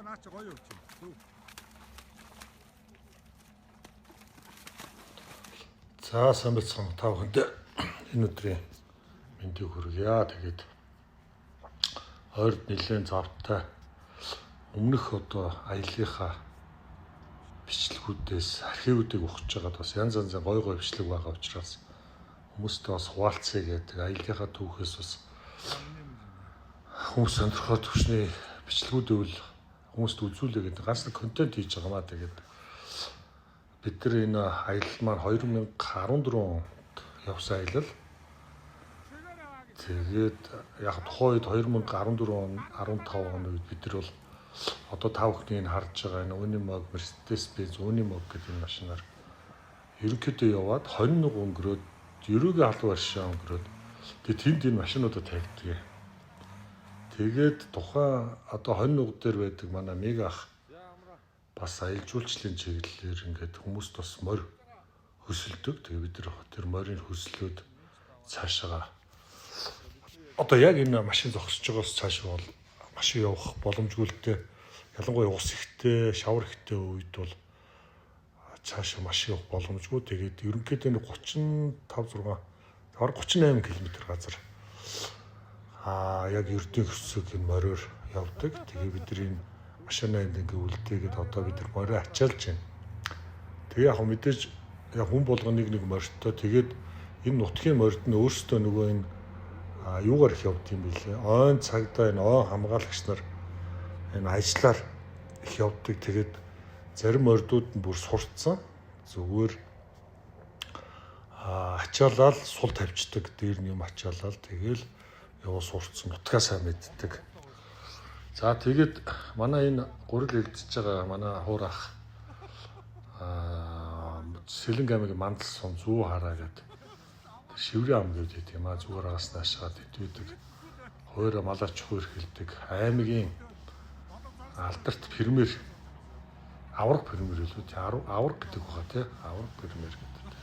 наач гоё явж байна. За сайн бацхан та бүхэнд энэ өдрийн мэндийг хүргье. Тэгээд ойрд нэлээд завтай өмнөх одоо аяллахаа бичлэгүүдээс архивуудыг ухаж байгаад бас янз янзын гой бичлэг байгаа учраас хүмүүстээ бас хуваалцъя гэдэг аяллахаа түүхээс бас хүмүүс сонирхоод төвчний бичлэгүүдээ бол хүмүүст үзүүлээ гэдэг ганц нэг контент хийж байгаа маа. Тэгээд бид нар энэ аялал маань 2014 онд явсан аялал. Тэгээд яг тухайн үед 2014 он 15 оны үед бид нар бол одоо та бүхний харж байгаа энэ Unimog, Mercedes-Benz Unimog гэдэг энэ машинаар ерөнхийдөө яваад 21 өнгөрөөд ерөөгийн халуун аршаа өнгөрөөд тэгээд тэнд энэ машинуудад тавьдаг. Тэгээд тухайн одоо 21 дээр байдаг манай мега ах бас аялал жуулчлалын чиглэлээр ингээд хүмүүст бас морь хөсөлдөг. Тэгээд бид нар тэр морийг хөслөөд цаашаа одоо яг энэ машин зогсож байгаас цаашаа бол машин явах боломжгүй л дээ. Ялангуяа ус ихтэй, шавар ихтэй үед бол цаашаа машин явах боломжгүй. Тэгээд ерөнхийдөө 38 км газар яг Эрдэнэ хөсөг энэ мориор явдаг. Тэгээд бид нар энэ машинаа ингээд үлдээгээд одоо бид нар морио ачаалж байна. Тэгээ яг мэдээж яг хүн болгоныг нэг морьтой тэгээд энэ нутгийн морьд нь өөрсдөө нөгөө энэ юугаар их явд юм бэлээ. Ойн цагдаа энэ ойн хамгаалагч нар энэ ажлаар их явдаг. Тэгээд зарим морьдууд нь бүр сурцсан. Зүгээр ачаалал сул тавьчихдаг. Дээр нь юм ачаалал тэгэл яваа сурцсан. Нутгасаа мэддэг. За тэгээд манай энэ гурил элдэж байгаа манай хуур ах Сэлэнг аймгийн Мандал сум зүү хараа гэдэг шиврийн ам гэдэг юм а. Зүгээр агаас наашаад идэвдэг. Хойроо малаач хойр хэлдэг. Аймгийн алдарт фермер авраг фермер илүү тий авраг гэдэг баха тий авраг фермер гэдэг.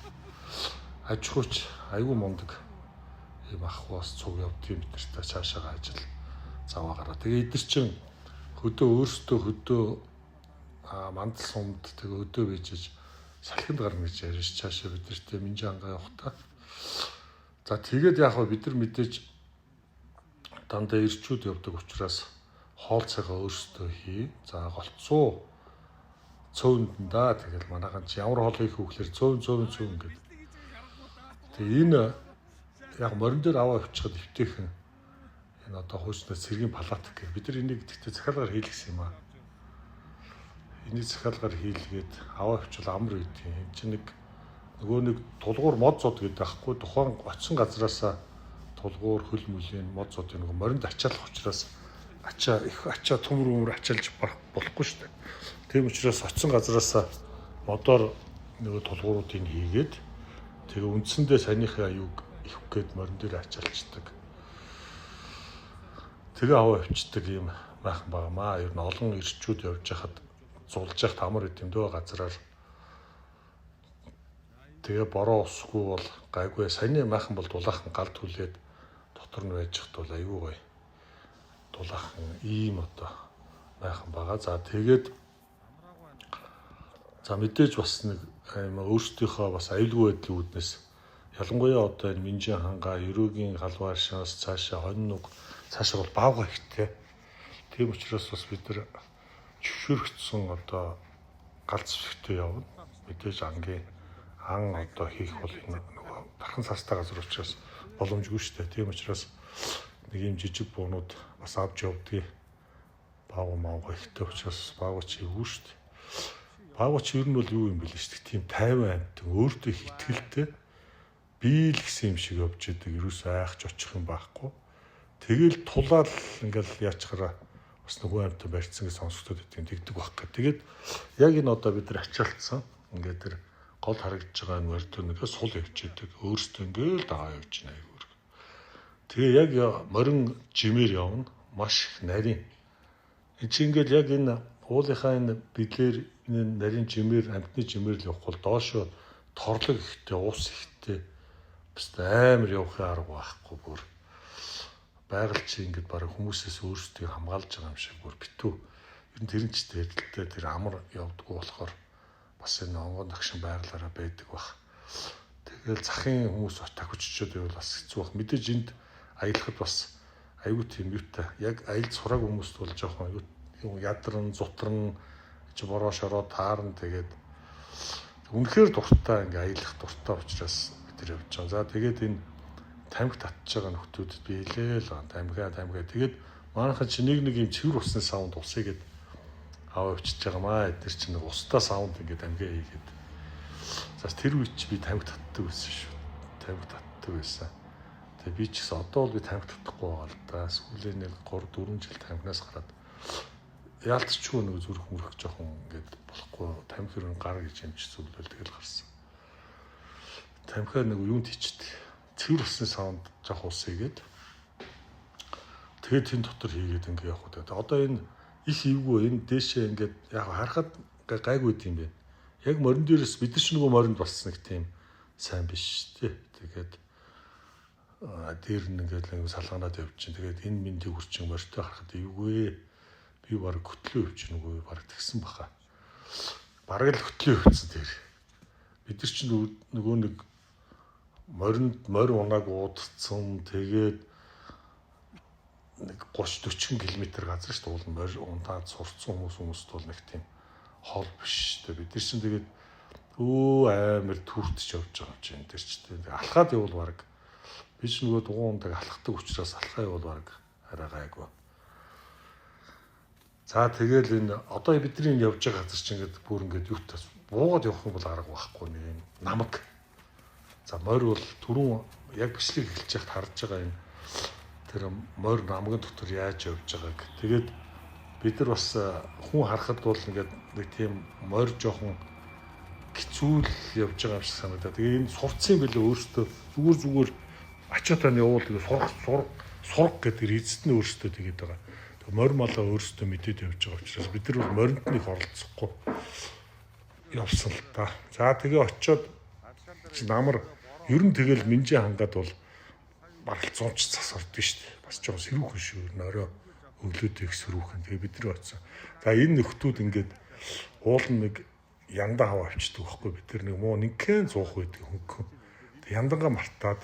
Аж ахуйч аюу мундаг ийм ахваас цуг явдгийн бидэртэй цаашаа ажил заваа гараа. Тэгээ эдгэр чин хөдөө өөрсдөө хөдөө Мандал сумд тэгээ хөдөө бийжж салхинд гарна гэж ярьж цаашаа бидэртэй Минжи ангаа явах та. За тэгээд яг бид нар мэдээж дандаа ирчүүд явдаг учраас хоол цагаа өөрсдөө хий. За голцоо цөөнд нь да тэгэл манайхан чи ямар хоол хийх вөхлөр цөөн гэдэг. Тэгээ энэ яг морин дээр аваа авчихад өвтэйхэн энэ одоо хууснаа цэргийн палат гэх бид нар энийг тэгтээ захиалгаар хийлгэсэн юм аа. Энийг захиалгаар хийлгээд аваа авчвал амар үйдэг. Энд чинь нөгөө нэг тулгуур мод зод гэдэг ахгүй тухайн очсон газараасаа тулгуур хөл мүлийн мод зод нөгөө моринд ачаалах учраас ачаа төмөр ачаалж болохгүй шүү дээ. Тийм учраас очсон газараасаа модоор нөгөө тулгууруудыг хийгээд тэгээ үндсэндээ саяныхаа аюуг ихвх гээд морин дээр ачаалцдаг. Тэгээ аваа авчдаг юм байхан байнамаа. Ер нь олон ирчүүд явж хахад зулж яхад амар идэм дөө газраар тэгээ бороо усгүй бол гайгүй. Саяны майхан бол дулаахан гал түлээд дотор нь байж хат бол аюу гоё. Дулаахан ийм одоо майхан байгаа. За тэгээд за мэдээж бас нэг өөрсдийнхөө бас аюулгүй байдлын үүднээс ялангуяа одоо энэ Минжи хангаа ерөөгийн халуун аршаас цаашаа хоньнуг цаашаа бол баавга ихтэй. Тийм учраас бас бид нар зөвшөөрөгдсөн одоо галз зэвсэгтэй явна. Мэдээж ан одоо хийх бол энэ нөгөө дархан цаастай газар учраас боломжгүй шүү дээ. Тийм учраас нэг юм жижиг буунууд бас авч явдгийг баавга маавга ихтэй учраас баавга чи юу шүү дээ. Баавга чи ер нь бол юу юм бэл шүү дээ. Тийм 50 амт өөртөө их ихтгэлтэй би л гэсэн юм шиг явж идэг. Ерөөсөө айхч очих юм байхгүй. Тэгэл тулаал ингээл яачгараа бас нөгөө амтаа барьцсан гэж сонсогдоод тэгдэг байхгүй. Тэгээд яг энэ одоо бид нар ачаалцсан. Ингээд тэр гол харагдж байгаа энэ морьтой нэгэ сул явж идэг. Өөртөө ингээл дагаа явж байна айгуур. Тэгээ яг морин жимээр явна. Маш их нарийн. Энд чи ингээл яг энэ уулынхаа энэ бидлэр энэ нарийн жимээр амтны жимээр л явах бол доошоо торлог ихтэй, ус ихтэй. Баст амар явахын арга байхгүй бүр. Байгаль чи ингээд бараг хүмүүсээс өөрсдөө хамгаалж байгаа юм шиг бүр битүү Ер нь тэр нь ч тэрэлтэй тэр амар явдггүй болохоор бас энэ онгон тагшин байгалаараа байдаг баг. Тэгэл захын хүмүүс тахивччод байвал бас хэцүү баг. Мэдээж энд аялахад бас аюу тийм юутай. Яг аялж сураагүй хүмүүст бол жоохон юу ядарн, зутран, бороо шороо таарна тэгээд үнэхээр дуртай ингээ аялах дуртай учраас бид тэр явж байгаа. За тэгээд энэ тамхи татж байгаа нөхдүүдэд би хэлээл тамхиа тэгээд манайхан чи нэг юм цэвэр усны саунд усъя гэд аваа өчөж байгаа маа. Тэр чинь нэг устдаа саунд ингээд тамхиа хийгээд. За тэр үед чи би тамхи татдаг байсан шүү. Тамхи татдаг байсан. Тэгээ би ч гэсэн одоо бол би тамхи татахгүй байгаа л да. Сүүлийн нэг 3-4 жил тамхинаас гараад яалтчгүй нэг зүрх мөрөх жоохон ингээд болохгүй тамхи руу гар гэж юм чи зүглэл тэгэл гарсан. Тамхиа нэг юунд хийчихдээ цэвэр усны саунд жоох усъя гэд. Тэгээд тэн дотор хийгээд ингээд явах уу. Одоо энэ их ивгүй энэ дээшээ ингээд яг харахад гайгүй юм бэ. Яг морин дээрээс бид нар ч нөгөө моринд болсон нэг тийм сайн биш тий. Тэгээд дээр нь ингээд л салганаад явж чинь. Тэгээд энэ минтийг хүрчин морьтой харахад ивгүй. Би баг хөтлөө өвчин үгүй баг тэгсэн баха. Бараг л хөтлөө өвчин тэр. Бид нар ч нөгөө нэг морь унааг уудцсан тэгээд нэг 30-40 км газар шүү дээ. Морь унтаад сурцсан хүмүүст бол нэг тийм хол биш шүү дээ. Бид нар чинь тэгээд амар түүртж явж байгаа юм чинь тэр чинь. Алхаад явбал баг би ч нөгөө дугуундаг алхдаг учраас алхаа явбал баг арай гайгүй. За тэгэл энэ одоо бидний явж байгаа газар чинь ингээд бүр ингээд юутаас буугаад явах юм бол арга байхгүй нэг юм намаг. За морь бол түрүүн яг бичлэг эхэлж яхад харж байгаа юм. Тэр морь намгын дотор яаж явж байгааг. Тэгээд бид нар бас хүн харахад бол ингээд нэг тийм морь жоохон хэцүүл явж байгаа юм шиг санагдаад. Тэгээд энэ сурцсан билээ өөртөө зүгээр ачаатаны явуул сурах гэдэг эзэд нь өөртөө тэгээд байгаа. Морь малаа өөрсдөө мэдээд явж байгаа учраас бид нар бол моринд нэг оролцохгүй явсан л та. За тэгээ очиод намар ер нь тэгэл минжээ хангаад бол барал 100 ч цас ордсон шүү дээ. Бас жоохон сэрүүхэн шүү. Орой өглөөдөө их сэрүүхэн. Тэгээ бид нар очсон. За энэ нөхдүүд ингээд уул нэг яндаа хав авчдаг байхгүй бид нар нэг муу нэгэн зуух байдаг хөнгөн. Тэг яндангаа мартаад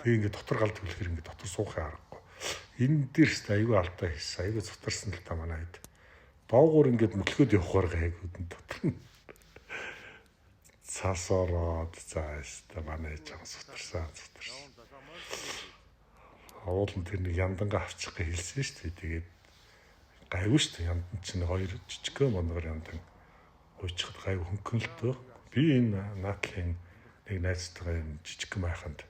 тэгээ ингээд дотор галд хүлэхэр ингээд дотор суухын аргагүй. Энэ дээрс аюу алдаа хийсэн. Аюу цутарсан л та манай хэд. Доогуур ингээд мөтлөхөд явахаар гайгууд нь дотор. Цасороод зааш та манай жаа цутарсан. Уулын тэр нэг яндангаа авчих гэж хэлсэн шүү дээ. Тэгээд гайгүй шүү дээ. Яндан чинь хоёр жижигхэн моногор яндан уйчихад гайгүй хөнгөн л дөө. Би энэ наатлын нэг найзтайгаа энэ жижигхэн байханд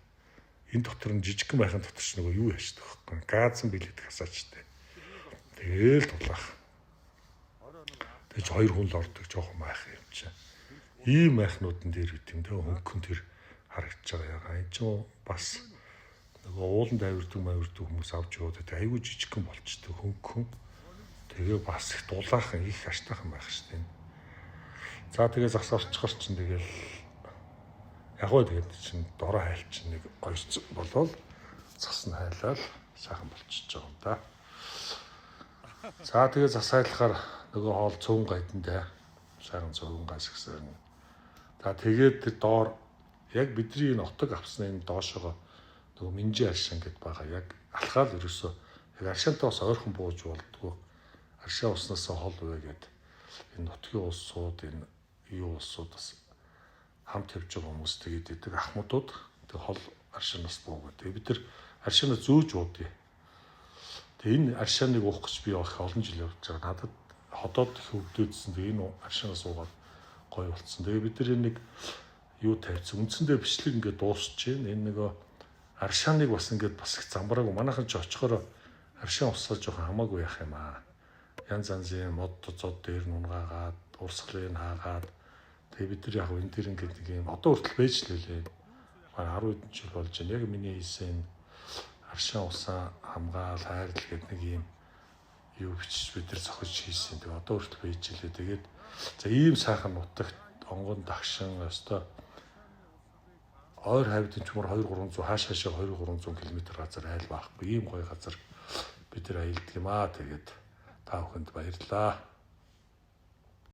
энэ дотор нь жижигхэн байхын дотор ч нөгөө юу яашдаг вэ? Газан билет хасаачтай. Тэгээл тулах. Тэгэж хоёр хүн л ордог жоохон майх юм чинь. Ийм майхнуудын дээр үт юм дөө хөнгөн тэр харагдаж байгаа ягаа. Энэ ч бас нөгөө ууланд авирдаг хүмүүс авч яваад тэ айгүй жижигхэн болчтой хөнгөн. Тэгээ бас их дулаахан их аштайхан байх штеп. За тэгээ зас орчихор чинь тэгээл яг гоо тэгээд чинь дорой хайл чинь нэг гойц болоод зас нь хайлал сайхан болчихж байгаа юм да. За тэгээд зас хайлахаар нөгөө хоол цөөн гайдандаа сайхан цөөн гайс гэсэн. За тэгээд тэр доор яг бидний энэ отог авсны энэ доошогоо нөгөө минжи аршин гэд байгаа. Яг алхаал ерөөсөө яг аршинтаас ойрхон бууж болдгоо. Аршин уснасаа хол вэ гэд энэ нутгийн улсууд энэ юу улсууд бас хамт явж байгаа хүмүүс тэгээд идэг ахмадууд тэг хол аршинаас буугаад. Тэгээд бид нар аршинаа зөөж уудъя. Тэгээд энэ аршиныг уух гэж би явах олон жил явж байгаа. Надад ходоод их өвдөөдсөн. Тэгээд энэ аршинаас уугаад гоё болцсон. Тэгээд бид нар нэг юу тавьсан. Үндсэндээ бичлэг ингээд дуусч чинь энэ нөгөө аршиныг бас ингээд бас их замбраагүй. Манайхан ч очихоор аршин усаа жоохон хамаагүй яах юм аа. Янз янзын мод тоцоод дээр нунгаагаад урсгалыг хаагаад тэгээ бид нар яг энэ дэр ингээд нэг юм одоо хүртэл байж л байлээ. 10 хэдэн жил болж байна. Яг миний хийсэн аршин усаа хамгаал хайрл гэдэг нэг юм юу бичиж бид нар зохиж хийсэн. Тэгээ одоо хүртэл байж лээ. Тэгээд за ийм сайхан нутагт онгон дагшин өстой ойр хавьд ч мөр 2-300 хаашаа 2-300 км газар айл байхгүй. Ийм гоё газар бид нар аялдаг юм аа. Тэгээд та бүхэнд баярлалаа.